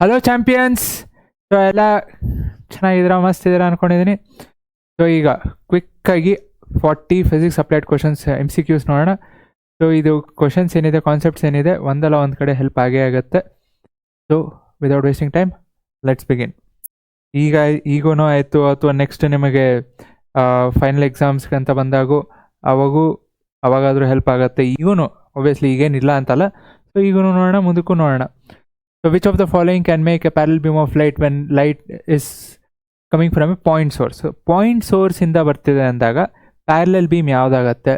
Hello champions. So ಎಲ್ಲ ಚೆನ್ನಾಗಿದ್ದೀರಾ, ಮಸ್ತ್ ಇದ್ದೀರಾ ಅಂದ್ಕೊಂಡಿದ್ದೀನಿ. ಸೊ ಈಗ ಕ್ವಿಕ್ಕಾಗಿ 40 ಫಿಸಿಕ್ಸ್ ಅಪ್ಲೈಡ್ ಕ್ವಶನ್ಸ್ MCQs ನೋಡೋಣ. ಸೊ ಇದು ಕ್ವಶನ್ಸ್ ಏನಿದೆ, ಕಾನ್ಸೆಪ್ಟ್ಸ್ ಏನಿದೆ, ಒಂದಲ್ಲ ಒಂದು ಕಡೆ ಹೆಲ್ಪ್ ಆಗೇ ಆಗುತ್ತೆ. So without wasting time let's begin. ಈಗೂ ಆಯಿತು ಅಥವಾ ನೆಕ್ಸ್ಟ್ ನಿಮಗೆ ಫೈನಲ್ ಎಕ್ಸಾಮ್ಸ್ಗೆ ಅಂತ ಬಂದಾಗೂ ಅವಾಗಾದರೂ ಹೆಲ್ಪ್ ಆಗುತ್ತೆ. ಈಗೂ ಒಬ್ವಿಯಸ್ಲಿ ಈಗೇನಿಲ್ಲ ಅಂತಲ್ಲ. ಸೊ ಈಗೂ ನೋಡೋಣ, ಮುಂದಕ್ಕೂ ನೋಡೋಣ. So which of the following can make a parallel beam of light when light is coming from a point source? So point source ಇಂದ ಬರ್ತಿದೆ ಅಂದಾಗ ಪ್ಯಾರಲಲ್ ಬೀಮ್ ಯಾವುದಾಗತ್ತೆ?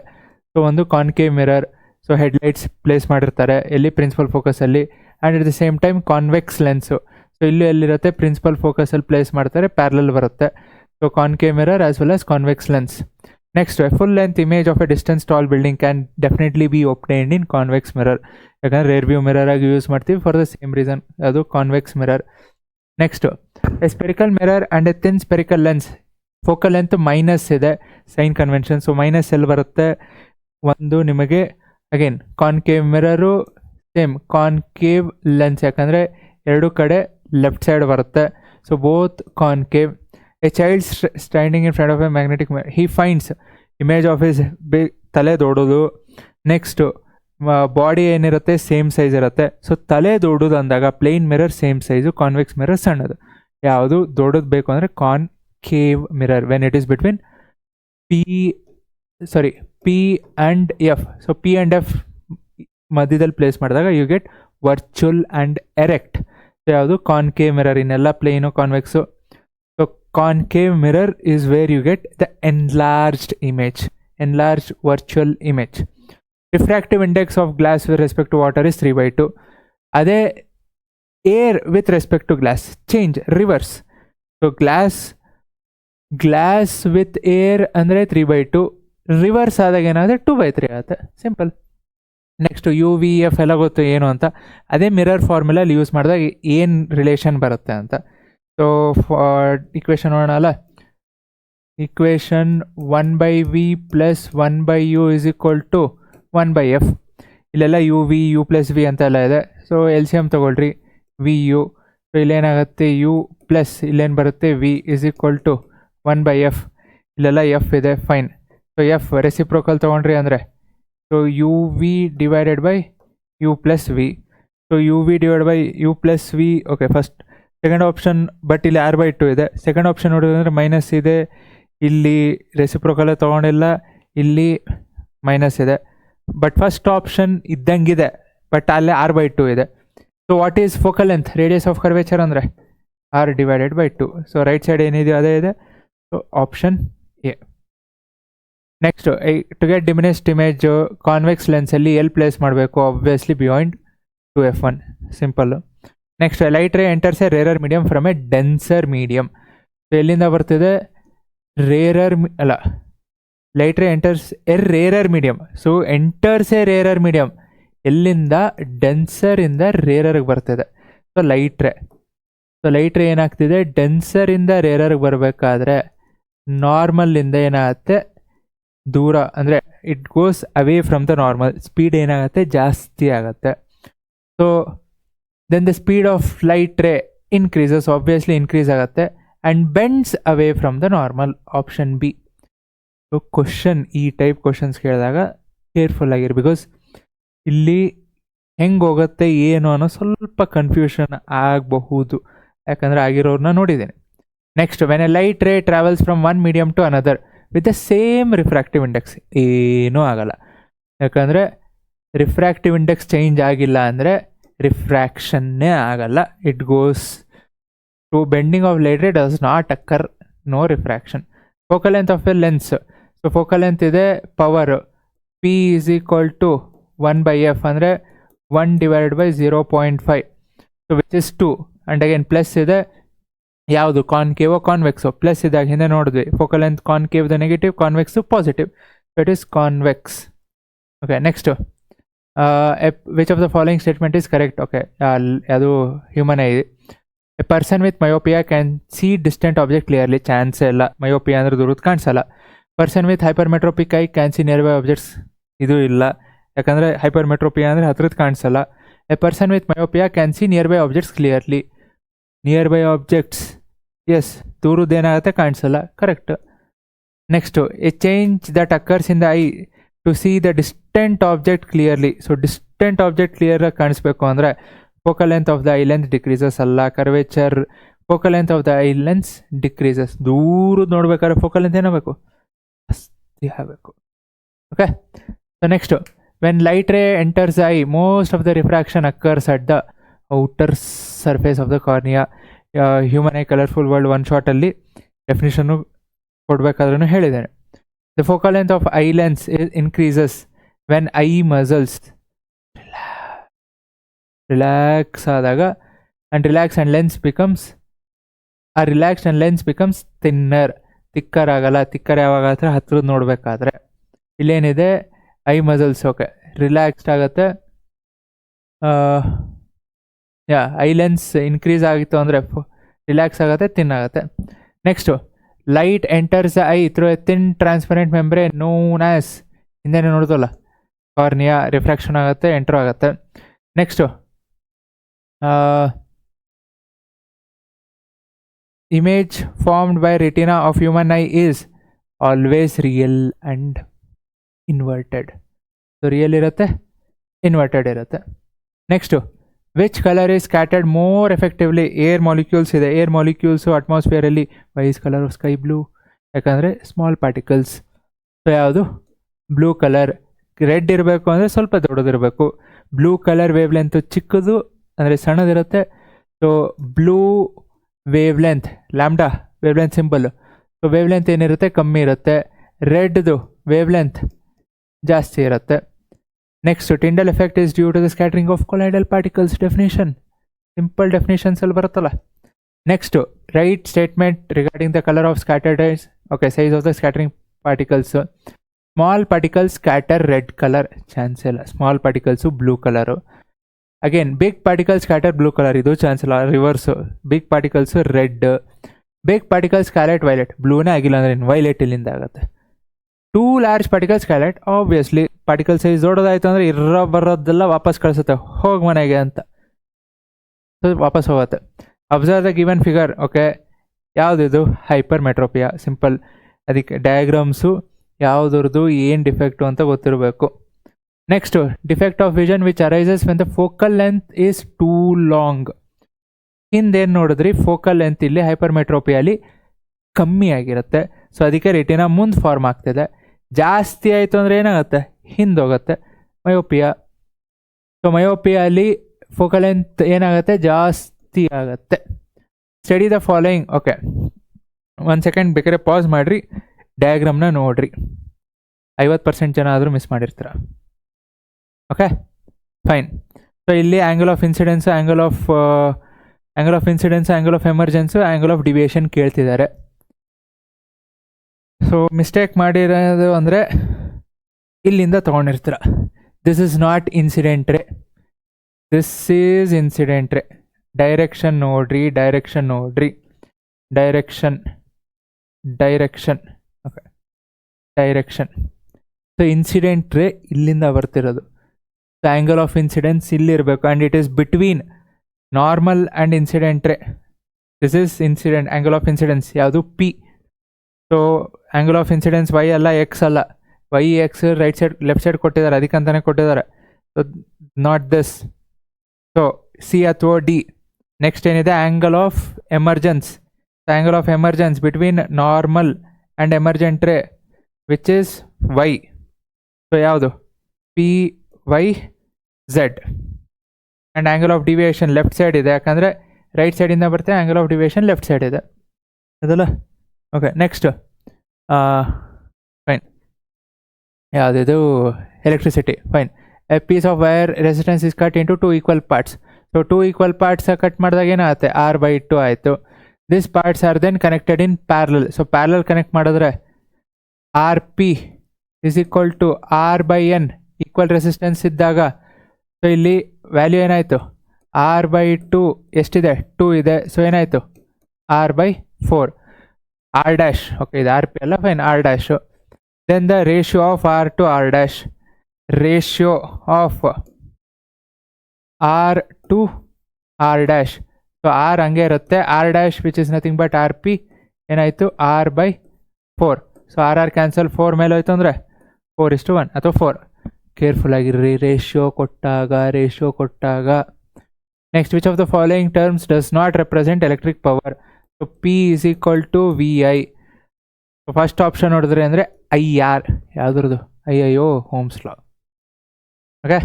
ಸೊ ಒಂದು concave mirror. So headlights place ಮಾಡಿರ್ತಾರೆ ಎಲ್ಲಿ, principal ಫೋಕಸಲ್ಲಿ. And at the same time convex lens. So ಇಲ್ಲಿ ಎಲ್ಲಿರುತ್ತೆ, ಪ್ರಿನ್ಸಿಪಲ್ ಫೋಕಸಲ್ಲಿ ಪ್ಲೇಸ್ ಮಾಡ್ತಾರೆ, ಪ್ಯಾರಲಲ್ ಬರುತ್ತೆ. So concave mirror as well as convex lens. Next, a full length image of a distance tall building can definitely be obtained in convex mirror. ಯಾಕಂದರೆ rear view mirror ಆಗಿ use ಮಾಡ್ತೀವಿ for the same reason, ಅದು convex mirror. Next, a spherical mirror and a thin spherical lens. Focal length minus ಇದೆ, sign convention. So minus ಎಲ್ಲಿ ಬರುತ್ತೆ? ಒಂದು ನಿಮಗೆ again concave mirror, same concave lens, ಯಾಕಂದರೆ ಎರಡು ಕಡೆ ಲೆಫ್ಟ್ ಸೈಡ್ ಬರುತ್ತೆ. So both concave. A child standing in front of a magnetic mirror, he finds image of his ತಲೆ ದೊಡ್ಡದು. ನೆಕ್ಸ್ಟು, ಬಾಡಿ ಏನಿರುತ್ತೆ ಸೇಮ್ ಸೈಜ್ ಇರುತ್ತೆ. ಸೊ ತಲೆ ದೊಡ್ಡದು ಅಂದಾಗ plane mirror same size, convex mirror ಸಣ್ಣದು. ಯಾವುದು ದೊಡ್ಡದು ಬೇಕು ಅಂದರೆ concave mirror when it is between P and F. So P and F ಮಧ್ಯದಲ್ಲಿ ಪ್ಲೇಸ್ ಮಾಡಿದಾಗ you get virtual and erect. So ಯಾವುದು ಕಾನ್ಕೇವ್ ಮಿರರ್. ಇನ್ನೆಲ್ಲ plane convex. So concave mirror is where you get the enlarged image, enlarged virtual image. Refractive index of glass with respect to water is 3/2. ಅದೇ air with respect to glass change reverse. So glass with air ಅಂದರೆ 3/2, reverse ಆದಾಗ ಏನಾದರೆ 2/3 ಆಗುತ್ತೆ. Simple. Next UV/F ಎಲ್ಲ ಗೊತ್ತು ಏನು ಅಂತ. ಅದೇ mirror ಫಾರ್ಮುಲಲ್ಲಿ use ಮಾಡಿದಾಗ ಏನು ರಿಲೇಷನ್ ಬರುತ್ತೆ ಅಂತ. ಸೊ ಇಕ್ವೇಷನ್ ನೋಡೋಣ ಅಲ್ಲ. Equation 1/V + 1/U = 1/F. ಇಲ್ಲೆಲ್ಲ UV, U+V ಅಂತೆಲ್ಲ ಇದೆ. ಸೊ LCM ತೊಗೊಳ್ರಿ, VU. ಸೊ ಇಲ್ಲೇನಾಗುತ್ತೆ U ಪ್ಲಸ್ ಇಲ್ಲೇನು ಬರುತ್ತೆ V = 1/F. ಇಲ್ಲೆಲ್ಲ F ಇದೆ, ಫೈನ್. ಸೊ F ರೆಸಿಪ್ರೋಕಲ್ ತೊಗೊಂಡ್ರಿ ಅಂದರೆ so UV / U+V. So UV / U+V. Okay, first second option. But ಇಲ್ಲಿ R/2 ಇದೆ. ಸೆಕೆಂಡ್ ಆಪ್ಷನ್ ನೋಡಿದ್ರೆ ಮೈನಸ್ ಇದೆ, ಇಲ್ಲಿ ರೆಸಿಪ್ರೋಕಲ್ ತೊಗೊಂಡಿಲ್ಲ, ಇಲ್ಲಿ ಮೈನಸ್ ಇದೆ. ಬಟ್ ಫಸ್ಟ್ ಆಪ್ಷನ್ ಇದ್ದಂಗಿದೆ, ಬಟ್ ಅಲ್ಲೇ R/2 ಇದೆ. So what is focal length, radius of curvature ಅಂದರೆ R/2. ಸೊ ರೈಟ್ ಸೈಡ್ ಏನಿದೆಯೋ ಅದೇ ಇದೆ. So option A. Next, to get diminished image convex ಲೆನ್ಸಲ್ಲಿ ಎಲ್ಲಿ ಪ್ಲೇಸ್ ಮಾಡಬೇಕು? Obviously beyond 2f1. Simple. Next, light ray enters a rarer medium from a denser medium. So ಎಲ್ಲಿಂದ ಬರ್ತಿದೆ? Light ray enters a rarer medium. So enters a rarer medium ಎಲ್ಲಿಂದ? ಡೆನ್ಸರಿಂದ ರೇರರ್ಗೆ ಬರ್ತಿದೆ. So light ray ಏನಾಗ್ತಿದೆ? ಡೆನ್ಸರಿಂದ ರೇರರ್ಗೆ ಬರಬೇಕಾದ್ರೆ ನಾರ್ಮಲ್ಲಿಂದ ಏನಾಗುತ್ತೆ? ದೂರ ಅಂದರೆ it goes away from the normal. Speed ಏನಾಗುತ್ತೆ? ಜಾಸ್ತಿ ಆಗುತ್ತೆ. So then the speed of light ray increases, obviously increase ಆಗುತ್ತೆ, and bends away from the normal. Option B. So question, ಈ ಟೈಪ್ ಕ್ವಶನ್ಸ್ ಕೇಳಿದಾಗ ಕೇರ್ಫುಲ್ ಆಗಿರಿ, ಬಿಕಾಸ್ ಇಲ್ಲಿ ಹೆಂಗೆ ಹೋಗುತ್ತೆ ಏನು ಅನ್ನೋ ಸ್ವಲ್ಪ ಕನ್ಫ್ಯೂಷನ್ ಆಗಬಹುದು, ಯಾಕಂದರೆ ಆಗಿರೋರನ್ನ ನೋಡಿದ್ದೀನಿ. Next, when a light ray travels from one medium to another with the same refractive index, ಏನೂ ಆಗಲ್ಲ. ಯಾಕಂದರೆ ರಿಫ್ರಾಕ್ಟಿವ್ ಇಂಡೆಕ್ಸ್ ಚೇಂಜ್ ಆಗಿಲ್ಲ ಅಂದರೆ ರಿಫ್ರಾಕ್ಷನ್ನೇ ಆಗಲ್ಲ. It goes to bending of light ray does not occur, no refraction. Focal length of a lens. So focal length ಇದೆ, power P = 1/F ಅಂದರೆ 1/0.5. So which is 2. And again plus ಇದೆ, ಯಾವುದು ಕಾನ್ಕೇವೋ convex? Plus ಇದ್ದಾಗ ಹಿಂದೆ ನೋಡಿದ್ವಿ, focal length ಕಾನ್ಕೇವ್ದು negative, convex positive. So it is convex. Okay, next, which of the following statement is correct? Okay, ಅದು human eye. A person with myopia can see distant object clearly. ಚಾನ್ಸೇ ಇಲ್ಲ, myopia ಅಂದರೆ ದೂರದ್ದು ಕಾಣಿಸಲ್ಲ. Person with hypermetropic eye can see nearby objects. ಇದು ಇಲ್ಲ, ಯಾಕಂದರೆ hypermetropia ಅಂದರೆ ಹತ್ರದ್ದು ಕಾಣಿಸಲ್ಲ. A person with myopia can see nearby objects clearly. Nearby objects, yes, ದೂರದ್ದೇನಾಗುತ್ತೆ ಕಾಣಿಸಲ್ಲ, correct. Next, a change that occurs in the eye to see the distant object clearly. So distant object ಕ್ಲಿಯರಾಗಿ ಕಾಣಿಸ್ಬೇಕು ಅಂದರೆ focal length of the eye lens decreases ಅಲ್ಲ, curvature focal length of the eye lens decreases. ದೂರದ್ದು ನೋಡ್ಬೇಕಾದ್ರೆ focal length ಏನಾಗಬೇಕು, ಜಾಸ್ತಿ ಆಗಬೇಕು. Okay, so next, when light ray enters eye most of the refraction occurs at the outer surface of the cornea. Human eye colourful world one ಶಾರ್ಟಲ್ಲಿ definition ಕೊಡಬೇಕಾದ್ರೂ ಹೇಳಿದ್ದೇನೆ. The focal length of eye lens increases when eye muscles relax ಆದಾಗ, and relax and lens becomes relaxed and lens becomes thinner. ತಿಕ್ಕರ್ ಆಗಲ್ಲ. ತಿಕ್ಕರ್ ಯಾವಾಗ ಹತ್ರ ಹತ್ರದ್ದು ನೋಡಬೇಕಾದ್ರೆ. ಇಲ್ಲೇನಿದೆ, I muscles okay relaxed ಆಗುತ್ತೆ. I lens increase ಆಗಿತ್ತು ಅಂದರೆ ರಿಲ್ಯಾಕ್ಸ್ ಆಗುತ್ತೆ, ಥಿನ್ ಆಗುತ್ತೆ. Next, light enters I through A thin transparent membrane known as, ಹಿಂದೆನೇ ನೋಡೋದಲ್ಲ ಕಾರ್ನಿಯಾ, ರಿಫ್ರಾಕ್ಷನ್ ಆಗುತ್ತೆ, ಎಂಟರ್ ಆಗುತ್ತೆ. Next, image formed by retina of human eye is always real and inverted. So real irutte, inverted irutte. Next, which color is scattered more effectively? Air molecules ide, air molecules atmosphere alli why is color of sky blue? ಯಾಕಂದರೆ small particles. So ಯಾವುದು, blue colour. Red ಇರಬೇಕು ಅಂದರೆ ಸ್ವಲ್ಪ ದೊಡ್ಡದಿರಬೇಕು. Blue colour wavelength ಚಿಕ್ಕದು ಅಂದರೆ ಸಣ್ಣದಿರುತ್ತೆ. So blue wavelength lambda wavelength symbol. So wavelength ಏನಿರುತ್ತೆ ಕಮ್ಮಿ ಇರುತ್ತೆ. ರೆಡ್ದು ವೇವ್ ಲೆಂತ್ ಜಾಸ್ತಿ ಇರುತ್ತೆ. Next, Tyndall effect is due to the scattering of colloidal particles. Definition simple definitions ಅಲ್ಲಿ ಬರುತ್ತಲ್ಲ. Next, right statement regarding the colour of scattered ice. Okay, size of the scattering particles. Small particles scatter red colour, chance ಇಲ್ಲ. Small particles blue colour. Again big particles scatter blue colour, ಇದು chance ಇಲ್ಲ. Reverse, big particles red, big particles scatter violet. ಬ್ಲೂನೇ ಆಗಿಲ್ಲ ಅಂದರೆ violet ಇಲ್ಲಿಂದ ಆಗುತ್ತೆ. Too large particles scatter, obviously particle size ದೊಡ್ಡದಾಯಿತು ಅಂದರೆ ಇರೋ ಬರೋದೆಲ್ಲ ವಾಪಸ್ ಕಳಿಸುತ್ತೆ, ಹೋಗಿ ಮನೆಗೆ ಅಂತ. ಸೊ ವಾಪಸ್ ಹೋಗುತ್ತೆ. Observe the given figure. Okay, ಯಾವುದಿದು, ಹೈಪರ್ ಮೆಟ್ರೋಪಿಯಾ. ಸಿಂಪಲ್. ಅದಕ್ಕೆ ಡಯಾಗ್ರಾಮ್ಸು ಯಾವುದ್ರದ್ದು ಏನು ಡಿಫೆಕ್ಟು ಅಂತ ಗೊತ್ತಿರಬೇಕು. Next, defect of vision which arises when the focal length is too long. ಹಿಂದೇನು ನೋಡಿದ್ರಿ, ಫೋಕಲ್ ಲೆಂತ್ ಇಲ್ಲಿ ಹೈಪರ್ ಮೆಟ್ರೋಪಿಯಲ್ಲಿ ಕಮ್ಮಿ ಆಗಿರುತ್ತೆ. ಸೊ ಅದಕ್ಕೆ ರೆಟಿನಾ ಮುಂದೆ ಫಾರ್ಮ್ ಆಗ್ತಿದೆ. ಜಾಸ್ತಿ ಆಯಿತು ಅಂದರೆ ಏನಾಗುತ್ತೆ, ಹಿಂದೋಗುತ್ತೆ, ಮಯೋಪಿಯಾ. ಸೊ ಮಯೋಪಿಯಲ್ಲಿ ಫೋಕಲ್ ಲೆಂತ್ ಏನಾಗುತ್ತೆ, ಜಾಸ್ತಿ ಆಗುತ್ತೆ. Study the following. Okay, 1 second ಬೇಕಾದ್ರೆ ಪಾಸ್ ಮಾಡಿರಿ, ಡಯಾಗ್ರಾಮ್ನ ನೋಡ್ರಿ. 50% ಜನ ಆದರೂ ಮಿಸ್ ಮಾಡಿರ್ತೀರ. Okay, fine. ಸೊ ಇಲ್ಲಿ angle of incidence, angle of incidence, angle of emergence, angle of deviation ಕೇಳ್ತಿದ್ದಾರೆ. ಸೊ ಮಿಸ್ಟೇಕ್ ಮಾಡಿರೋದು ಅಂದರೆ ಇಲ್ಲಿಂದ ತೊಗೊಂಡಿರ್ತೀರ. This is not incident ray, this is incident ray. Direction ನೋಡ್ರಿ, ಡೈರೆಕ್ಷನ್ ನೋಡ್ರಿ, direction okay, direction. So incident ರೇ ಇಲ್ಲಿಂದ ಬರ್ತಿರೋದು. ಸೊ ಆ್ಯಂಗಲ್ ಆಫ್ ಇನ್ಸಿಡೆನ್ಸ್ ಇಲ್ಲಿರಬೇಕು, and it is between normal and incident ray. This is incident angle of incidence ಯಾವುದು, P. So angle of incidence Y ಅಲ್ಲ, X ಅಲ್ಲ. Y X right side left side ಕೊಟ್ಟಿದ್ದಾರೆ, ಅದಕ್ಕಂತಾನೆ ಕೊಟ್ಟಿದ್ದಾರೆ. So not this. So C ಅಥವಾ D. Next ಏನಿದೆ, angle of emergence. Angle of emergence between normal and emergent ray which is Y. So ಯಾವುದು, P Y Z. And angle of deviation left side ಇದೆ, ಯಾಕಂದರೆ right ಸೈಡಿಂದ ಬರುತ್ತೆ. Angle of deviation left side ಇದೆ, ಅದಲ್ಲ. Okay, next fine. ಯಾವುದಿದು, electricity. Fine. A piece of wire resistance is cut into 2 equal parts. So 2 equal parts cut ಮಾಡಿದಾಗ ಏನಾಗುತ್ತೆ, R/2 ಆಯಿತು. This parts are then connected in parallel. So parallel connect ಮಾಡಿದ್ರೆ RP is equal to R/N equal resistance ಇದ್ದಾಗ, so ಇಲ್ಲಿ value ಏನಾಯಿತು, R/2 ಎಷ್ಟಿದೆ, 2 ಇದೆ. So ಏನಾಯಿತು, R/4. R'. ಓಕೆ, ಇದು RP ಅಲ್ಲ, fine, R'. Then the ratio of R to R'. Ratio of R to R'. So so R ಹಂಗೆ ಇರುತ್ತೆ. R dash which is nothing but R P ಏನಾಯಿತು R/4. So R cancel, 4 ಮೇಲೆ ಹೋಯ್ತು ಅಂದರೆ 4:1 ಅಥವಾ 4. Careful ಆಗಿರ್ರಿ ratio ಕೊಟ್ಟಾಗ. Next, which of the following terms does not represent electric power? So P = VI. First option ನೋಡಿದ್ರೆ ಅಂದರೆ IR. ಯಾವುದ್ರದ್ದು? IO, Ohm's law. Okay.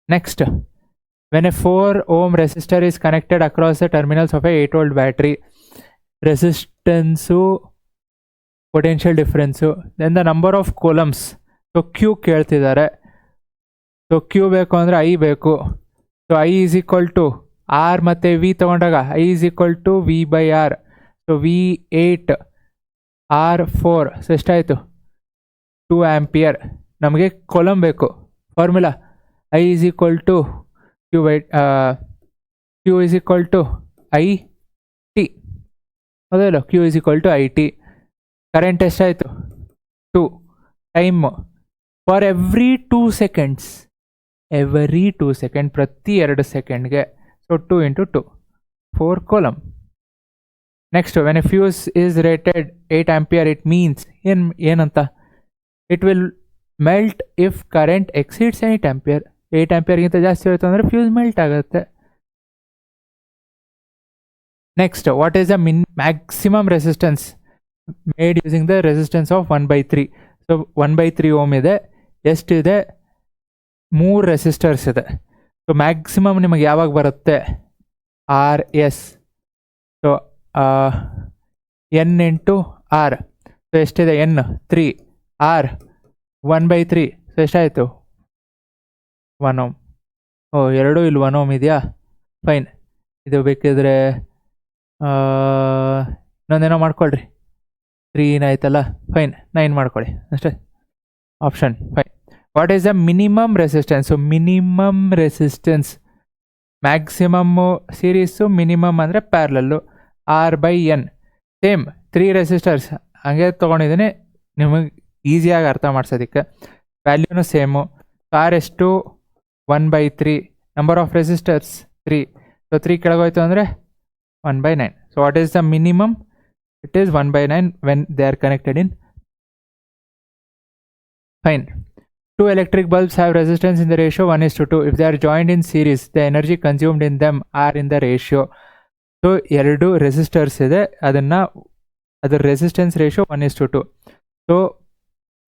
Next, when a 4 ohm resistor is connected across the terminals of a 8 volt battery, resistance, potential difference, then the number of coulombs. So Q ಕೇಳ್ತಿದ್ದಾರೆ. So Q ಬೇಕು ಅಂದರೆ I ಬೇಕು. So I = R ಮತ್ತು V ತೊಗೊಂಡಾಗ I = V/R. So V8 R4. So ಎಷ್ಟಾಯಿತು? 2 ampere. ನಮಗೆ coulomb ಬೇಕು. Formula I = Q = IT. ಹೌದಲ್ಲ? Q = IT. ಕರೆಂಟ್ ಎಷ್ಟಾಯಿತು? 2. Time for every 2 seconds. ಪ್ರತಿ 2 ಸೆಕೆಂಡ್ಗೆ. So 2 × 2, 4 coulomb. Next, when A fuse is rated 8 ampere, it means ಏನಂತ? It will melt if current exceeds 8 ampere. 8 ಆಂಪಿಯರ್ಗಿಂತ ಜಾಸ್ತಿ ಹೋಯ್ತು ಅಂದರೆ ಫ್ಯೂಸ್ ಮೆಲ್ಟ್ ಆಗುತ್ತೆ. Next, what is the maximum resistance made using the resistance of 1/3? So 1/3 ohm ಇದೆ. ಎಷ್ಟಿದೆ? 3 resistors ಇದೆ. So maximum ನಿಮಗೆ ಯಾವಾಗ ಬರುತ್ತೆ? RS. So N × R. So ಎಷ್ಟಿದೆ? N 3, R 1/3. ಸೊ ಎಷ್ಟಾಯಿತು? 1 ohm. ಎರಡು ಇಲ್ಲಿ 1 ohm ಇದೆಯಾ? ಫೈನ್. ಇದು ಬೇಕಿದ್ರೆ ಇನ್ನೊಂದೇನೋ ಮಾಡ್ಕೊಳ್ರಿ. 3 ಆಯ್ತಲ್ಲ, ಫೈನ್. 9 ಮಾಡ್ಕೊಳ್ಳಿ ಅಷ್ಟೇ. Option fine. What is the minimum resistance? So minimum resistance, maximum series, minimum ಅಂದರೆ ಪ್ಯಾರಲಲ್ಲು, R/N. ಸೇಮ್ 3 ರೆಸಿಸ್ಟರ್ಸ್ ಹಂಗೆ ತೊಗೊಂಡಿದ್ದೀನಿ ನಿಮಗೆ ಈಸಿಯಾಗಿ ಅರ್ಥ ಮಾಡ್ಸೋದಕ್ಕೆ. ವ್ಯಾಲ್ಯೂನು ಸೇಮು. R ಎಷ್ಟು? 1/3. Number of resistors 3. ಸೊ 3 ಕೆಳಗೋಯ್ತು ಅಂದರೆ 1/9. So what is the minimum? It is 1/9 when they are connected in. Fine. 2 electric bulbs have resistance in the ratio 1:2. If they are joined in series, the energy consumed in them are in the ratio. So 2 resistors ಇದೆ, ಅದರ resistance ratio 1:2. So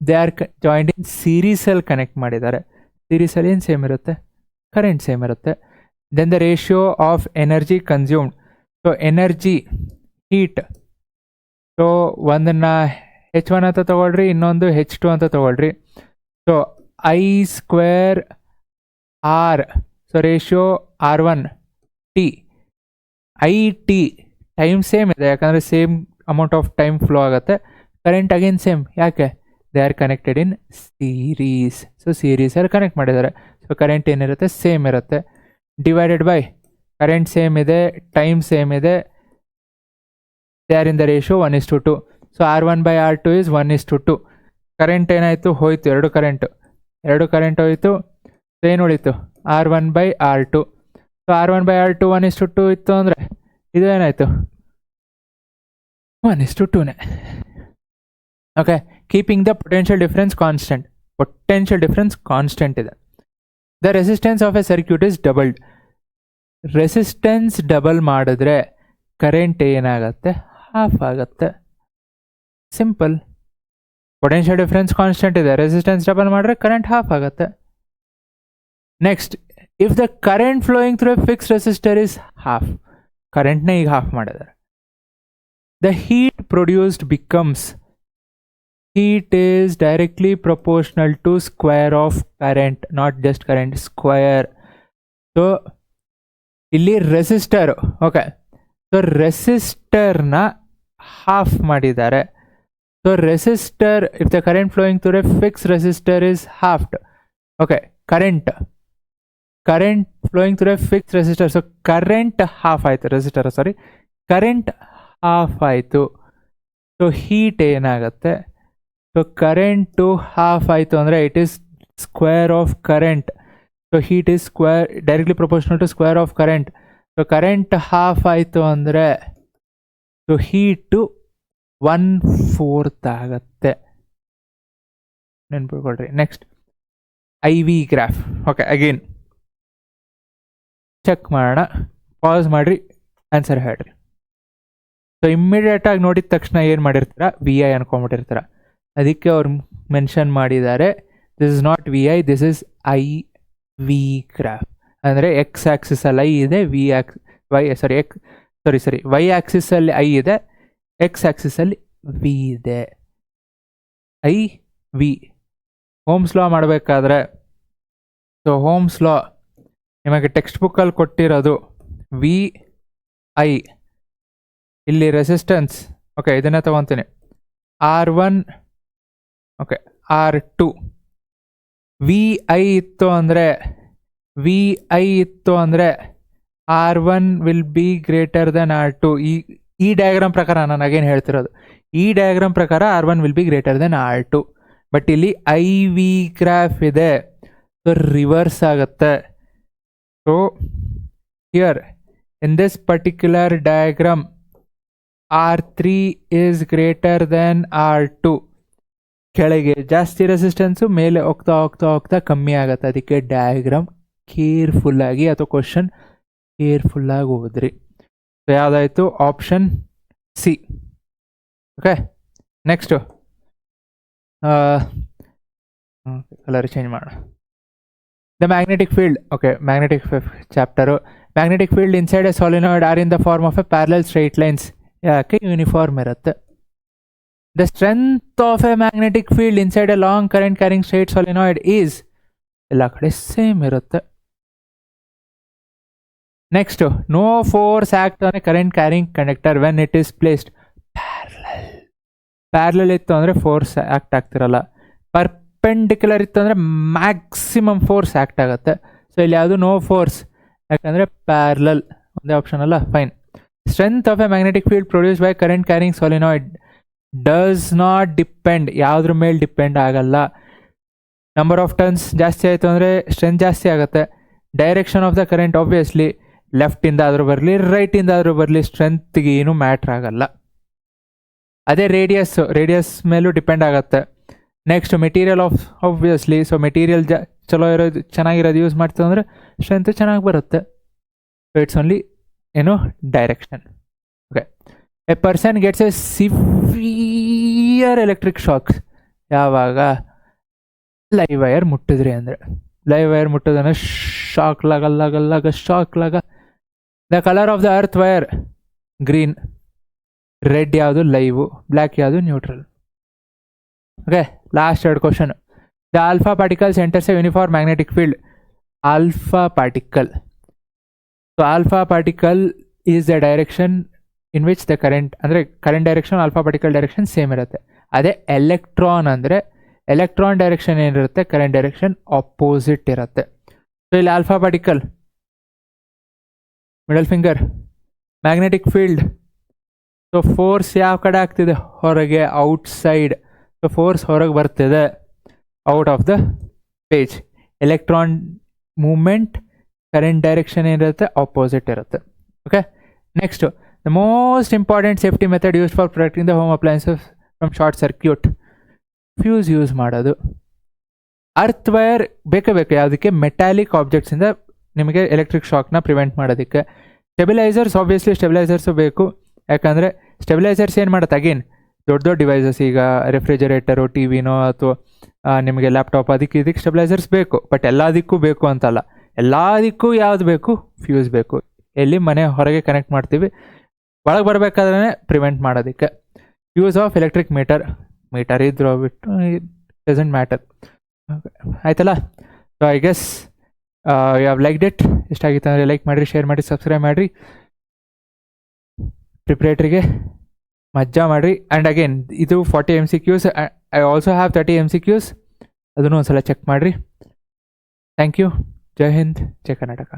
they are joined in ಸೀರೀಸಲ್ಲಿ connect ಮಾಡಿದ್ದಾರೆ. ಸೀರೀಸಲ್ಲಿ ಏನು same ಇರುತ್ತೆ? Current same ಇರುತ್ತೆ. Then the ratio of energy consumed. So energy, heat. So ಒಂದನ್ನು H1 ಅಂತ ತೊಗೊಳ್ರಿ, ಇನ್ನೊಂದು H2 ಅಂತ ತೊಗೊಳ್ರಿ. So I² R. So ratio R1T. IT time same ಇದೆ, ಯಾಕಂದರೆ same amount of time flow ಆಗುತ್ತೆ. Current again same. ಯಾಕೆ? They are connected in series. So ಸೀರೀಸಲ್ಲಿ connect ಮಾಡಿದ್ದಾರೆ. ಸೊ ಕರೆಂಟ್ ಏನಿರುತ್ತೆ? ಸೇಮ್ ಇರುತ್ತೆ. ಡಿವೈಡೆಡ್ ಬೈ ಕರೆಂಟ್ ಸೇಮ್ ಇದೆ, time same ಇದೆ, they are in the ratio 1:2. So R1/R2 is 1:2. Current ಏನಾಯಿತು? ಹೋಯಿತು. ಎರಡು ಕರೆಂಟ್ ಹೋಯಿತು. ಸೊ ಏನು ಉಳಿತು? R1/R2. ಸೊ R1/R2 1:2 ಇತ್ತು ಅಂದರೆ ಇದು ಏನಾಯಿತು? 1:2ನೇ. Okay. Keeping the potential difference constant ಇದೆ. The resistance of a circuit is doubled. Resistance double ಮಾಡಿದ್ರೆ ಕರೆಂಟ್ ಏನಾಗುತ್ತೆ? ಹಾಫ್ ಆಗುತ್ತೆ. ಸಿಂಪಲ್. ಪೊಟೆನ್ಷಿಯಲ್ ಡಿಫ್ರೆನ್ಸ್ ಕಾನ್ಸ್ಟೆಂಟ್ ಇದೆ, ರೆಸಿಸ್ಟೆನ್ಸ್ ಡಬಲ್ ಮಾಡಿದ್ರೆ ಕರೆಂಟ್ ಹಾಫ್ ಆಗುತ್ತೆ. Next, if the current flowing through a fix resistor is half. ಕರೆಂಟ್ನ ಈಗ half ಮಾಡಿದ್ದಾರೆ. The heat produced becomes. Heat is directly proportional to square of current, not just current, square. So ಇಲ್ಲಿ resistor. Okay. So ರೆಸಿಸ್ಟರ್ನ half ಮಾಡಿದ್ದಾರೆ. So resistor, if the current flowing through a fix resistor is halved. Okay. Current flowing through a fix resistor. So current half ಆಯಿತು. Current half ಆಯಿತು. So heat ಏನಾಗುತ್ತೆ? So current half ಆಯಿತು ಅಂದರೆ it is square of current. So heat is directly proportional to square of current. So so current half ಆಯಿತು ಅಂದರೆ so heat 1/4 ಆಗುತ್ತೆ, ನೆನ್ಪಿಟ್ಕೊಳ್ರಿ. Next IV graph. Okay, again check ಮಾಡೋಣ, pass ಮಾಡಿರಿ, answer ಹೇಳ್ರಿ. So ಇಮ್ಮಿಡಿಯೇಟಾಗಿ ನೋಡಿದ ತಕ್ಷಣ ಏನು ಮಾಡಿರ್ತೀರ, VI ಅನ್ಕೊಂಬಿಟ್ಟಿರ್ತೀರ. ಅದಕ್ಕೆ ಅವ್ರು ಮೆನ್ಷನ್ ಮಾಡಿದ್ದಾರೆ, this is not VI, this is IV graph. ಅಂದರೆ ಎಕ್ಸ್ ಆ್ಯಕ್ಸಿಸಲ್ಲಿ I ಇದೆ, ವೈ ಆ್ಯಕ್ಸಿಸಲ್ಲಿ I ಇದೆ, ಎಕ್ಸ್ ಆ್ಯಕ್ಸಿಸಲ್ಲಿ V ಇದೆ. IV ಓಮ್ಸ್ ಲಾ ಮಾಡಬೇಕಾದ್ರೆ, ಸೊ ಓಮ್ಸ್ ಲಾ ನಿಮಗೆ ಟೆಕ್ಸ್ಟ್ ಬುಕ್ಕಲ್ಲಿ ಕೊಟ್ಟಿರೋದು VI, ಇಲ್ಲಿ ರೆಸಿಸ್ಟೆನ್ಸ್. ಓಕೆ, ಇದನ್ನೇ ತೊಗೊತೀನಿ, R1, ಓಕೆ R2. VI ಇತ್ತು ಅಂದರೆ R1 will be greater than R2. ಈ ಡಯಾಗ್ರಾಮ್ ಪ್ರಕಾರ ನಾನು ಅಗೇನ್ ಹೇಳ್ತಿರೋದು, ಈ ಡಯಾಗ್ರಾಮ್ ಪ್ರಕಾರ R1 will be greater than R2. But ಇಲ್ಲಿ IV ಗ್ರಾಫ್ ಇದೆ, ಸೊ ರಿವರ್ಸ್ ಆಗುತ್ತೆ. So here in this particular diagram R3 is greater than R2. ಕೆಳಗೆ ಜಾಸ್ತಿ ರೆಸಿಸ್ಟೆನ್ಸು, ಮೇಲೆ ಹೋಗ್ತಾ ಹೋಗ್ತಾ ಹೋಗ್ತಾ ಕಮ್ಮಿ ಆಗುತ್ತೆ. ಅದಕ್ಕೆ ಡಯಾಗ್ರಾಮ್ ಕೇರ್ಫುಲ್ಲಾಗಿ ಅಥವಾ ಕ್ವಶನ್ ಕೇರ್ಫುಲ್ಲಾಗಿ ಓದ್ರಿ. ಸೊ ಯಾವುದಾಯಿತು, option C. Okay, next colour change ಮಾಡೋಣ. The magnetic field. Okay, magnetic chapter. Magnetic field inside a solenoid are in the form of a parallel straight lines. ಯಾಕೆ ಯೂನಿಫಾರ್ಮ್ ಇರುತ್ತೆ. The strength of a magnetic field inside a long current carrying straight solenoid is, ಎಲ್ಲ ಕಡೆ same ಇರುತ್ತೆ. Next, no force act on a current carrying conductor when it is placed parallel ಇತ್ತು ಅಂದರೆ force act ಆಗ್ತಿರಲ್ಲ. Perpendicular ಇತ್ತು ಅಂದರೆ maximum force act ಆಗುತ್ತೆ. So ಇಲ್ಲಿ ಯಾವುದು ನೋ ಫೋರ್ಸ್, ಯಾಕಂದರೆ ಪ್ಯಾರಲಲ್ ಒಂದೇ ಆಪ್ಷನ್ ಅಲ್ಲ. Fine. Strength of a magnetic field produce by current carrying solenoid does not depend, ಯಾವುದ್ರ ಮೇಲೆ ಡಿಪೆಂಡ್ ಆಗಲ್ಲ. ನಂಬರ್ ಆಫ್ ಟರ್ನ್ಸ್ ಜಾಸ್ತಿ ಆಯಿತು ಅಂದರೆ ಸ್ಟ್ರೆಂತ್ ಜಾಸ್ತಿ ಆಗುತ್ತೆ. Direction of the current obviously ಲೆಫ್ಟಿಂದ ಆದರೂ ಬರಲಿ ರೈಟಿಂದ ಆದರೂ ಬರಲಿ ಸ್ಟ್ರೆಂತ್ಗೆ ಏನೂ ಮ್ಯಾಟ್ರ್ ಆಗಲ್ಲ. ಅದೇ ರೇಡಿಯಸ್ ಮೇಲೂ ಡಿಪೆಂಡ್ ಆಗುತ್ತೆ. Next material obviously, so material ಚಲೋ ಇರೋದು ಚೆನ್ನಾಗಿರೋದು ಯೂಸ್ ಮಾಡ್ತೀವಿ ಅಂದರೆ ಸ್ಟ್ರೆಂತ್ ಚೆನ್ನಾಗಿ ಬರುತ್ತೆ. So it's only direction. Okay, a person gets a severe electric shocks ಯಾವಾಗ, ಲೈವ್ ವೈರ್ ಮುಟ್ಟಿದ್ರಿ ಅಂದರೆ. ಲೈವ್ ವೈರ್ ಮುಟ್ಟೋದಂದ್ರೆ ಶಾಕ್ ಲಾಗ. The colour of the earth wire green, red ಯಾವುದು ಲೈವು, ಬ್ಲ್ಯಾಕ್ ಯಾವುದು neutral. Okay, last 2 question. The alpha particles enters a uniform magnetic field. Alpha particle, so alpha particle is the direction in which the current, ಅಂದರೆ current direction alpha particle direction same ಇರುತ್ತೆ. ಅದೇ electron ಅಂದರೆ electron direction ಏನಿರುತ್ತೆ, current direction opposite ಇರುತ್ತೆ. So ಇಲ್ಲಿ alpha particle, middle finger, magnetic field. So force ಯಾವ ಕಡೆ ಆಗ್ತಿದೆ, ಹೊರಗೆ, ಔಟ್ಸೈಡ್. ಸೊ ಫೋರ್ಸ್ ಹೊರಗೆ ಬರ್ತಿದೆ, out of the page. Electron movement, current direction ಏನಿರುತ್ತೆ ಆಪೋಸಿಟ್ ಇರುತ್ತೆ. Okay, next, the most important safety method used for protecting the home appliances from short circuit, fuse use ಮಾಡೋದು. Earth wire ಬೇಕೇ ಬೇಕು, ಯಾವುದಕ್ಕೆ, metallic ಆಬ್ಜೆಕ್ಟ್ಸಿಂದ ನಿಮಗೆ electric ಶಾಕ್ನ prevent ಮಾಡೋದಕ್ಕೆ. Stabilisers, obviously ಸ್ಟೆಬಿಲೈಸರ್ಸು ಬೇಕು, ಯಾಕಂದರೆ ಸ್ಟೆಬಿಲೈಸರ್ಸ್ ಏನು ಮಾಡುತ್ತೆ, ಅಗೇನ್ ದೊಡ್ಡ ಡಿವೈಸಸ್, ಈಗ ರೆಫ್ರಿಜರೇಟರು, ಟಿ ವಿನೋ ಅಥವಾ ನಿಮಗೆ ಲ್ಯಾಪ್ಟಾಪ್, ಇದಕ್ಕೆ ಸ್ಟೆಬಿಲೈಸರ್ಸ್ ಬೇಕು. ಬಟ್ ಎಲ್ಲದಕ್ಕೂ ಬೇಕು ಅಂತಲ್ಲ, ಎಲ್ಲದಕ್ಕೂ ಯಾವುದು ಬೇಕು, ಫ್ಯೂಸ್ ಬೇಕು. ಎಲ್ಲಿ ಮನೆ ಹೊರಗೆ ಕನೆಕ್ಟ್ ಮಾಡ್ತೀವಿ, ಒಳಗೆ ಬರಬೇಕಾದ್ರೆ ಪ್ರಿವೆಂಟ್ ಮಾಡೋದಕ್ಕೆ. ಯೂಸ್ ಆಫ್ ಎಲೆಕ್ಟ್ರಿಕ್ ಮೀಟರ್ ಇದ್ರೂ ಬಿಟ್ಟು ಡಸಂಟ್ ಮ್ಯಾಟರ್. ಆಯ್ತಲ್ಲ. So I guess you have liked it. ಇಷ್ಟ ಆಗಿತ್ತು ಅಂದರೆ ಲೈಕ್ ಮಾಡಿರಿ, ಶೇರ್ ಮಾಡಿ, ಸಬ್ಸ್ಕ್ರೈಬ್ ಮಾಡಿರಿ. ಪ್ರಿಪ್ರೇಟ್ರಿಗೆ ಮಜ್ಜಾ ಮಾಡಿರಿ. ಆ್ಯಂಡ್ ಅಗೇನ್ ಇದು 40 MCQs, I also have 30 MCQs, ಅದನ್ನು ಒಂದ್ಸಲ ಚೆಕ್ ಮಾಡಿರಿ. Thank you. ಜೈ ಹಿಂದ್, ಜೈ ಕರ್ನಾಟಕ.